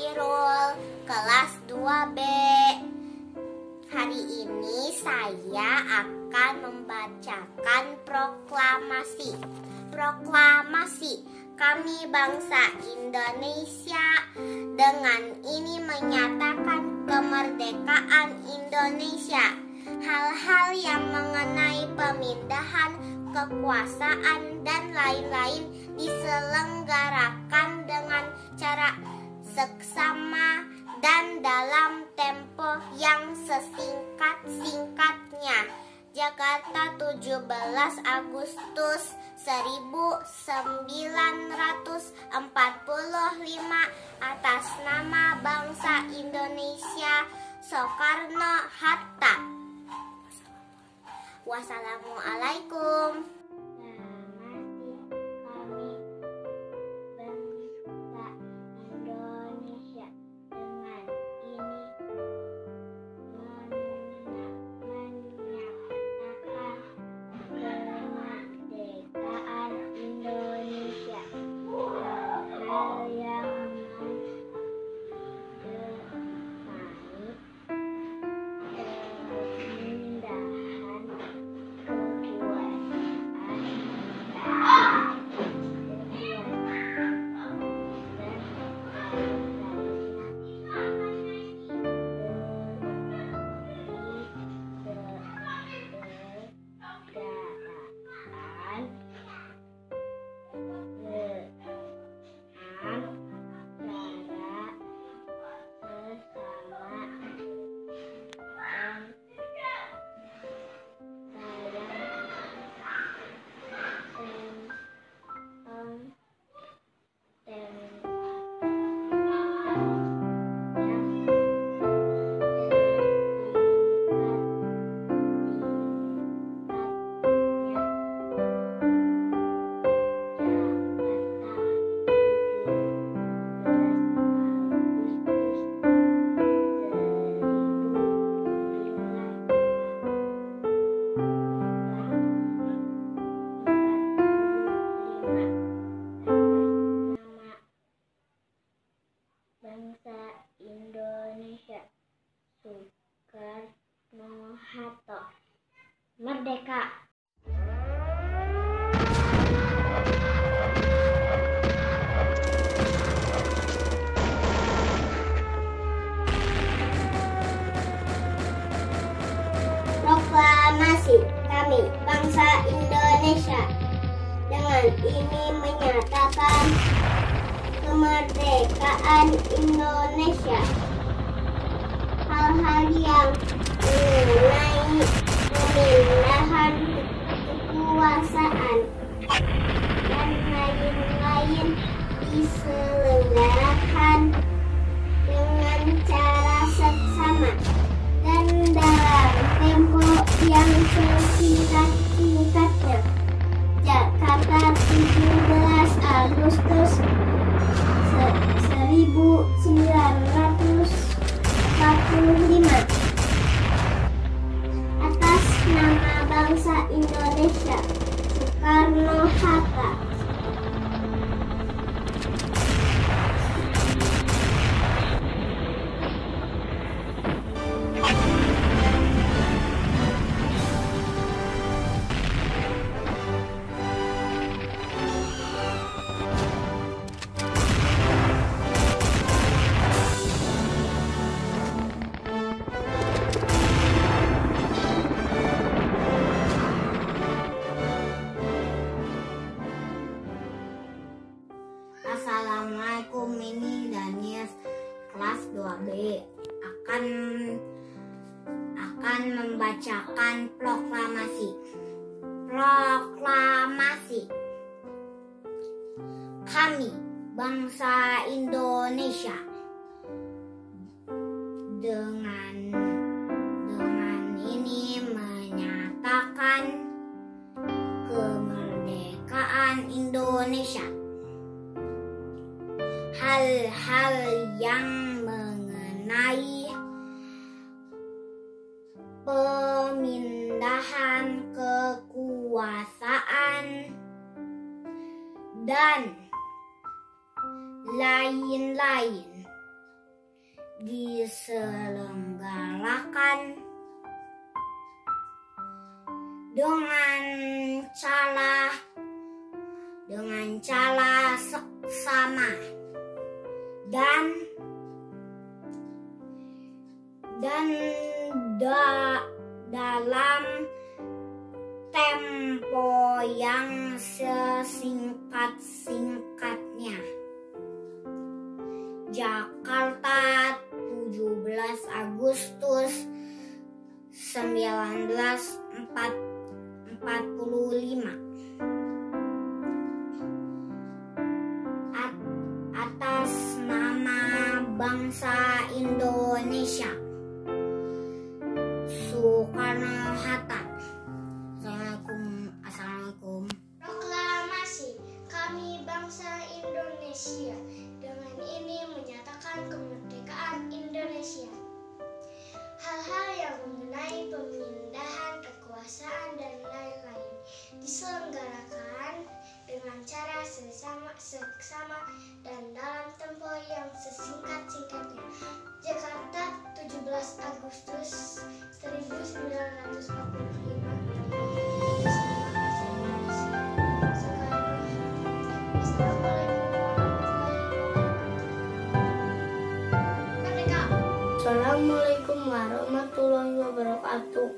Khairul, kelas 2B. Hari ini saya akan membacakan proklamasi. Proklamasi kami bangsa Indonesia dengan ini menyatakan kemerdekaan Indonesia. Hal-hal yang mengenai pemindahan kekuasaan dan lain-lain diselenggarakan dengan cara seksama dan dalam tempo yang sesingkat-singkatnya. Jakarta, 17 Agustus 1945, atas nama bangsa Indonesia, Soekarno-Hatta. Wassalamualaikum. Bangsa Indonesia, Soekarno-Hatta, merdeka. Proklamasi kami bangsa Indonesia dengan ini menyatakan kemerdekaan Indonesia. Hal-hal yang mengenai pemindahan kekuasaan dan lain-lain diselenggarakan dengan cara seksama dan dalam tempo yang sesingkat-singkatnya. Jakarta, 17 Agustus 1945, atas nama bangsa Indonesia, Soekarno-Hatta. Assalamualaikum, ini Daniel kelas 2B akan membacakan proklamasi. Proklamasi kami bangsa Indonesia dengan ini menyatakan kemerdekaan Indonesia. Hal-hal yang mengenai pemindahan kekuasaan dan lain-lain diselenggarakan dengan cara seksama dan dalam tempo yang sesingkat-singkatnya. Jakarta, 17 Agustus 1945. Atas nama bangsa Indonesia, Soekarno-Hatta. Assalamualaikum. Proklamasi, kami bangsa Indonesia dengan ini menyatakan kemerdekaan Indonesia. Hal-hal yang mengenai pemindahan kekuasaan dan lain-lain diselenggarakan dengan cara seksama dan dalam tempo yang sesingkat-singkatnya. Jakarta, 17 Agustus 1945. Assalamualaikum warahmatullahi wabarakatuh.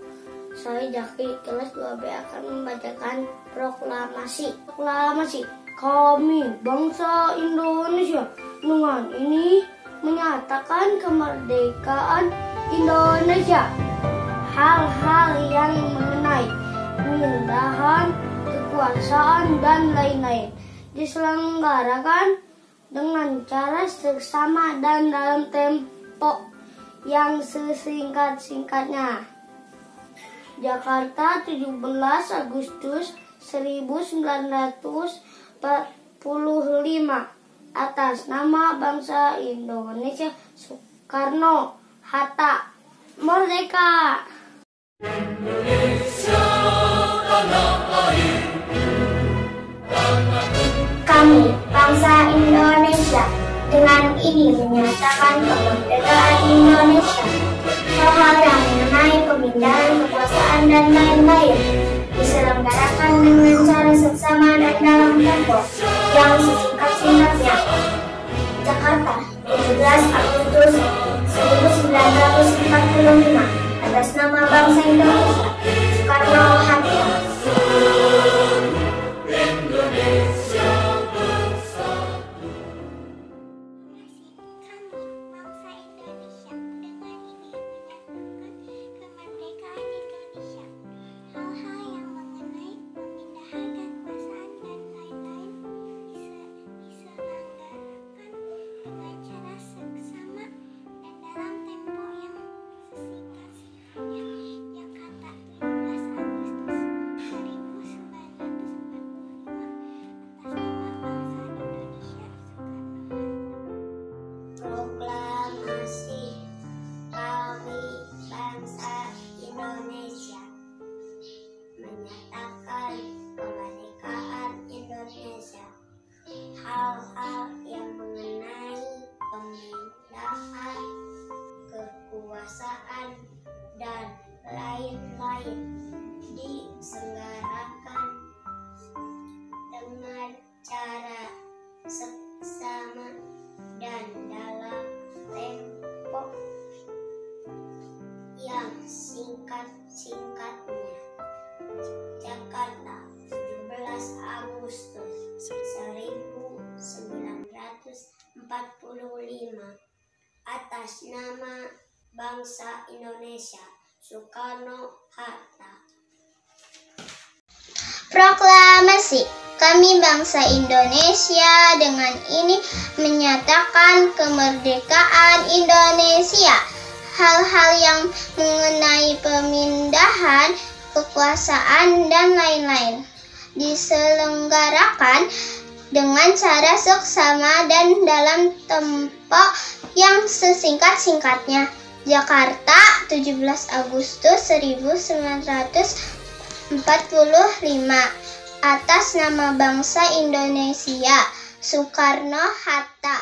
Saya Jaki, kelas 2B akan membacakan proklamasi. Proklamasi, kami bangsa Indonesia dengan ini menyatakan kemerdekaan Indonesia. Hal-hal yang mengenai pemindahan kekuasaan dan lain-lain diselenggarakan dengan cara seksama dan dalam tempo yang sesingkat-singkatnya. Jakarta, 17 Agustus 1945. Atas nama bangsa Indonesia, Soekarno-Hatta. Merdeka! Indonesia, tanah air. Kami, bangsa Indonesia, dengan ini menyatakan kemerdekaan Indonesia. Hal-hal yang mengenai pemindahan kekuasaan dan lain-lain diselenggarakan dengan cara seksama dan dalam tempo yang sesingkat-singkatnya. Jakarta, 17 Agustus 1945. Atas nama bangsa Indonesia, Soekarno-Hatta. Proklamasi, kami bangsa Indonesia menyatakan kemerdekaan Indonesia. Hal-hal yang mengenai pemindahan kekuasaan dan lain-lain diselenggarakan dengan cara seksama dan dalam tempo yang singkat-singkatnya. Jakarta, 17 Agustus 1945. Atas nama bangsa Indonesia, Soekarno-Hatta. Proklamasi, kami bangsa Indonesia dengan ini menyatakan kemerdekaan Indonesia. Hal-hal yang mengenai pemindahan kekuasaan dan lain-lain diselenggarakan dengan cara seksama dan dalam tempo yang sesingkat-singkatnya. Jakarta, 17 Agustus 1945. Atas nama bangsa Indonesia, Soekarno-Hatta.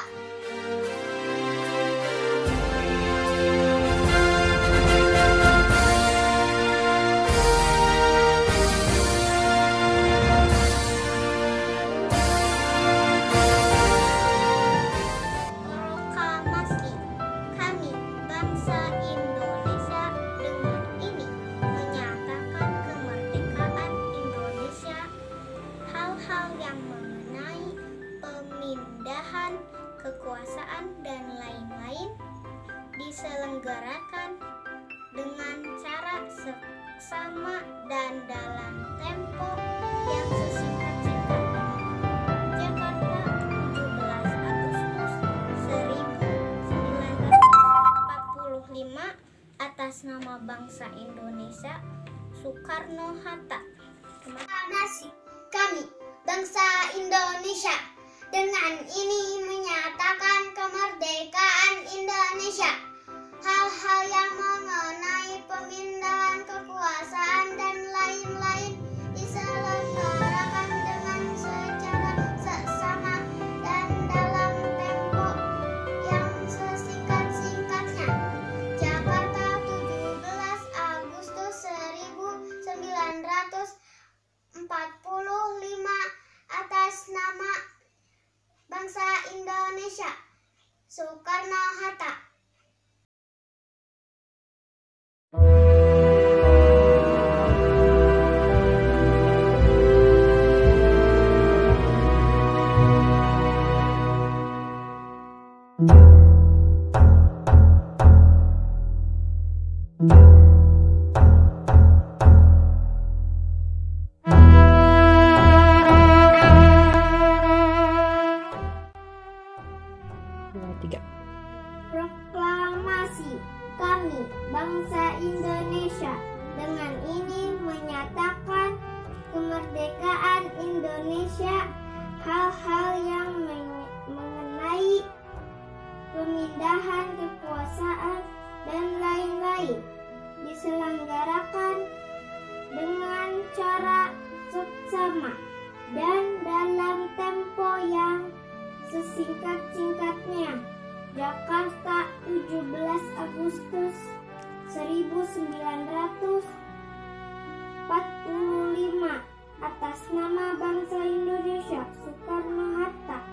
bangsa Indonesia dengan ini menyatakan kemerdekaan Indonesia. Hal-hal yang mengenai pemindahan kekuasaan dan lain-lain diselenggarakan dengan cara seksama dan dalam tempo yang sesingkat-singkatnya. Jakarta, 17 Agustus 1945, atas nama bangsa Indonesia, Soekarno-Hatta. Nasib kami, bangsa Indonesia, dengan ini menyatakan kemerdekaan Indonesia. Hal-hal yang mengenai pemindahan kekuasaan dan lain-lain diselenggarakan dengan secara seksama dan dalam tempo yang sesingkat-singkatnya. Jakarta, 17 Agustus 1945, atas nama bangsa Indonesia, Soekarno-Hatta. Proklamasi kami, bangsa Indonesia, dengan ini menyatakan kemerdekaan Indonesia. Hal-hal yang mengenai pemindahan kekuasaan dan lain-lain diselenggarakan dengan cara seksama dan dalam tempo yang sesingkat-singkatnya. Jakarta, 17 Agustus 1945, atas nama bangsa Indonesia, Soekarno-Hatta.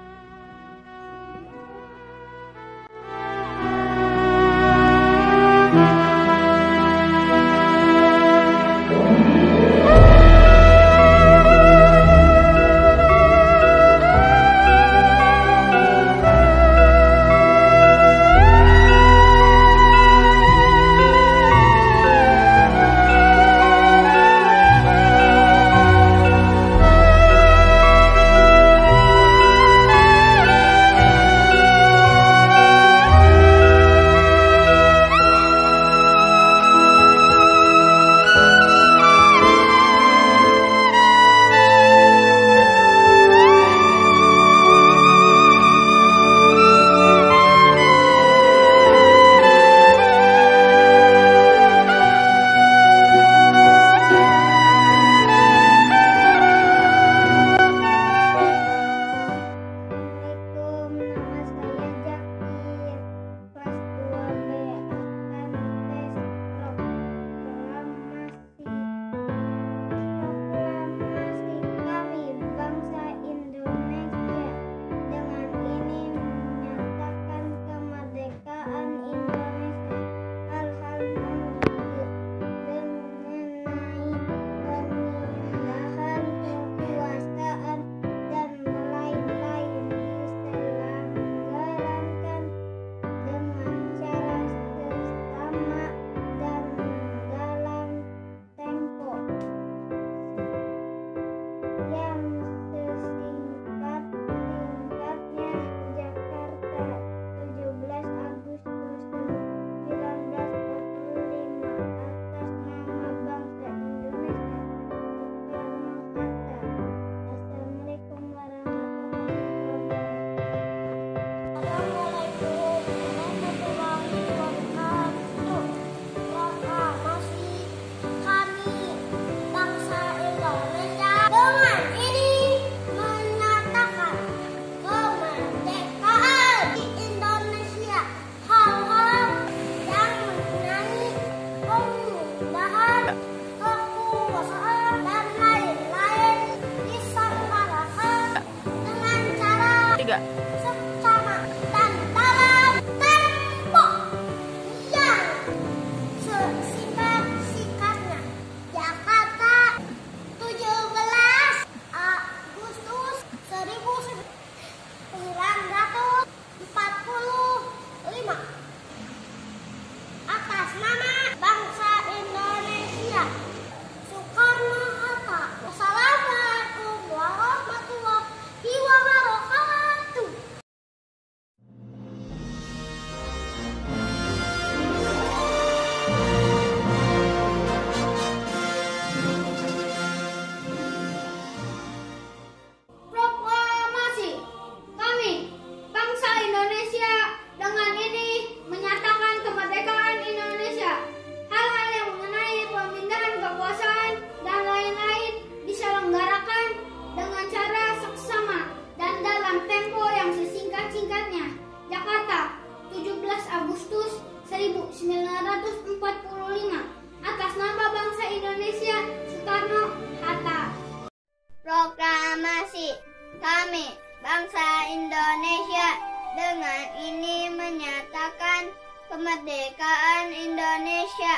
kemerdekaan Indonesia.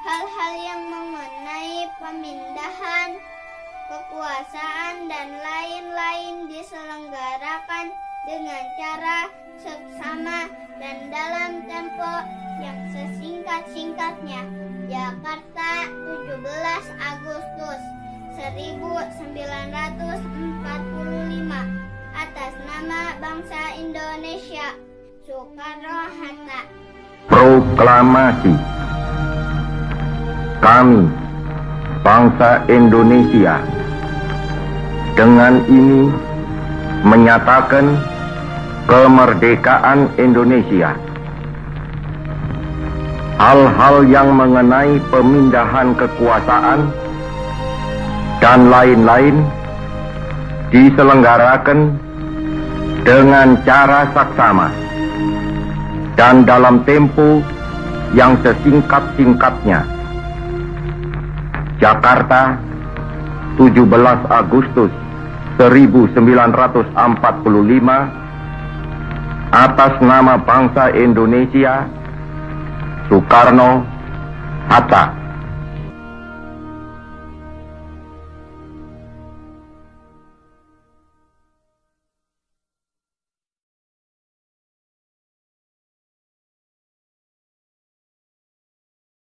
Hal-hal yang mengenai pemindahan kekuasaan dan lain-lain diselenggarakan dengan cara seksama dan dalam tempo yang sesingkat-singkatnya. Jakarta, 17 Agustus 1945. Atas nama bangsa Indonesia, Soekarno-Hatta. Proklamasi. Kami, bangsa Indonesia, dengan ini menyatakan kemerdekaan Indonesia. Hal-hal yang mengenai pemindahan kekuasaan dan lain-lain diselenggarakan dengan cara saksama dan dalam tempo yang sesingkat-singkatnya. Jakarta, 17 Agustus 1945. Atas nama bangsa Indonesia, Soekarno-Hatta.